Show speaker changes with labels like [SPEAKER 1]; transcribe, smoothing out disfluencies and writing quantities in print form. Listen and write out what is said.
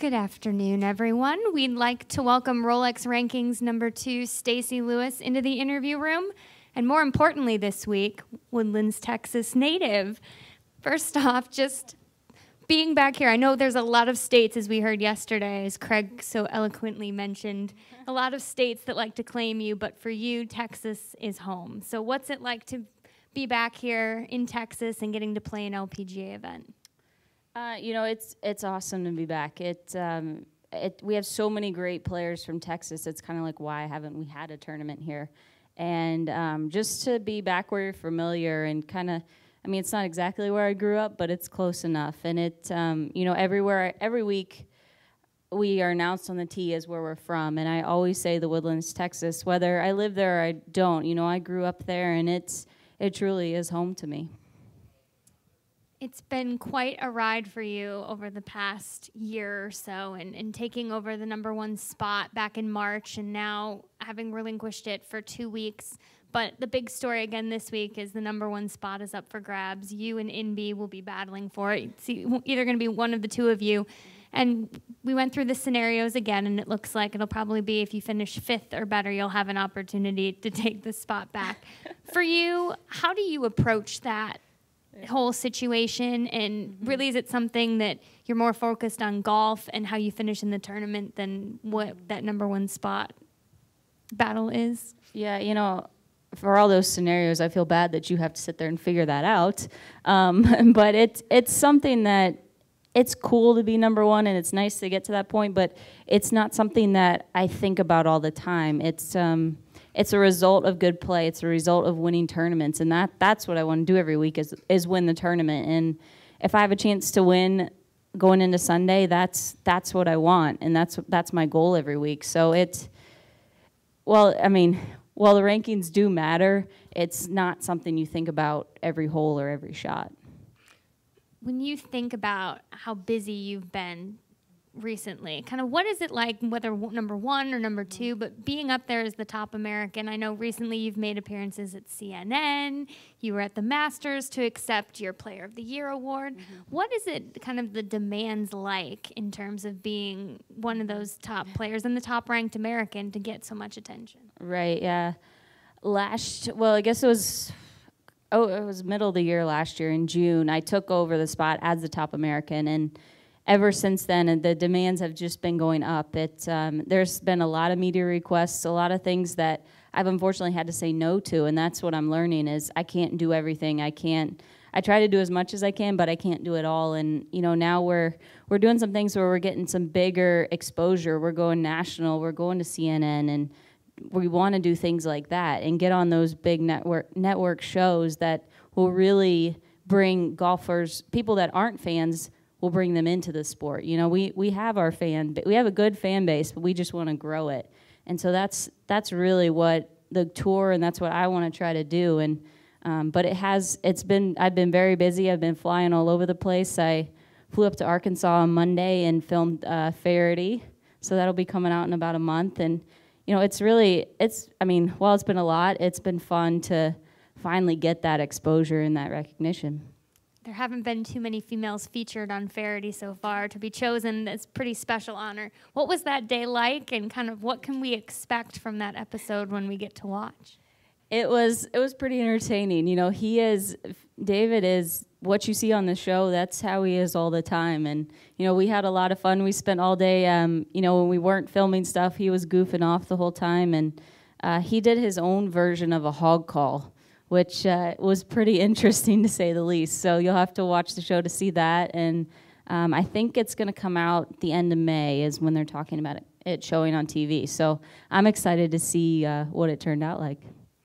[SPEAKER 1] Good afternoon, everyone. We'd like to welcome Rolex Rankings #2, Stacy Lewis, into the interview room. And more importantly this week, Woodlands, Texas native. First off, just being back here, I know there's a lot of states, as we heard yesterday, as Craig so eloquently mentioned, a lot of states that like to claim you, but for you, Texas is home. So what's it like to be back here in Texas and getting to play an LPGA event?
[SPEAKER 2] It's awesome to be back. We have so many great players from Texas. It's kind of like, why haven't we had a tournament here? And just to be back where you're familiar and kind of, it's not exactly where I grew up, but it's close enough. And every week we are announced on the tee as where we're from. And I always say the Woodlands, Texas, whether I live there or I don't. I grew up there, and it truly is home to me.
[SPEAKER 1] It's been quite a ride for you over the past year or so, and taking over the #1 spot back in March and now having relinquished it for 2 weeks. But the big story again this week is the #1 spot is up for grabs. You and Inby will be battling for it. It's either going to be one of the two of you. And we went through the scenarios again, and it looks like it'll probably be if you finish 5th or better, you'll have an opportunity to take the spot back. For you, how do you approach that whole situation, and really is it something that you're more focused on golf and how you finish in the tournament than what that #1 spot battle is?
[SPEAKER 2] Yeah, for all those scenarios, I feel bad that you have to sit there and figure that out. But it's something that it's cool to be #1, and it's nice to get to that point, but it's not something that I think about all the time. It's a result of good play. It's a result of winning tournaments, and that's what I want to do every week is win the tournament. And if I have a chance to win going into Sunday, that's what I want, and that's my goal every week. So while the rankings do matter, it's not something you think about every hole or every shot.
[SPEAKER 1] When you think about how busy you've been recently, kind of what is it like, whether #1 or #2, but being up there as the top American? I know recently you've made appearances at CNN, you were at the Masters to accept your Player of the Year award. What is it, kind of the demands like in terms of being one of those top players and the top ranked American to get so much attention?
[SPEAKER 2] Right, yeah. I guess it was middle of the year last year in June. I took over the spot as the top American, and ever since then, and the demands have just been going up. There's been a lot of media requests, a lot of things that I've unfortunately had to say no to, and that's what I'm learning is I can't do everything. I try to do as much as I can, but I can't do it all. And now we're doing some things where we're getting some bigger exposure. We're going national. We're going to CNN, and we want to do things like that and get on those big network shows that will really bring golfers, people that aren't fans, will bring them into the sport. We have our we have a good fan base, but we just want to grow it. And so that's really what the tour, and that's what I want to try to do. And but I've been very busy. I've been flying all over the place. I flew up to Arkansas on Monday and filmed Faraday, so that'll be coming out in about a month. And while it's been a lot, it's been fun to finally get that exposure and that recognition.
[SPEAKER 1] There haven't been too many females featured on Faraday so far. To be chosen, that's a pretty special honor. What was that day like, and kind of what can we expect from that episode when we get to watch?
[SPEAKER 2] It was pretty entertaining. David is what you see on the show. That's how he is all the time. And we had a lot of fun. We spent all day. When we weren't filming stuff, he was goofing off the whole time, and he did his own version of a hog call, which was pretty interesting to say the least. So you'll have to watch the show to see that. And I think it's going to come out the end of May is when they're talking about it showing on TV. So I'm excited to see what it turned out like.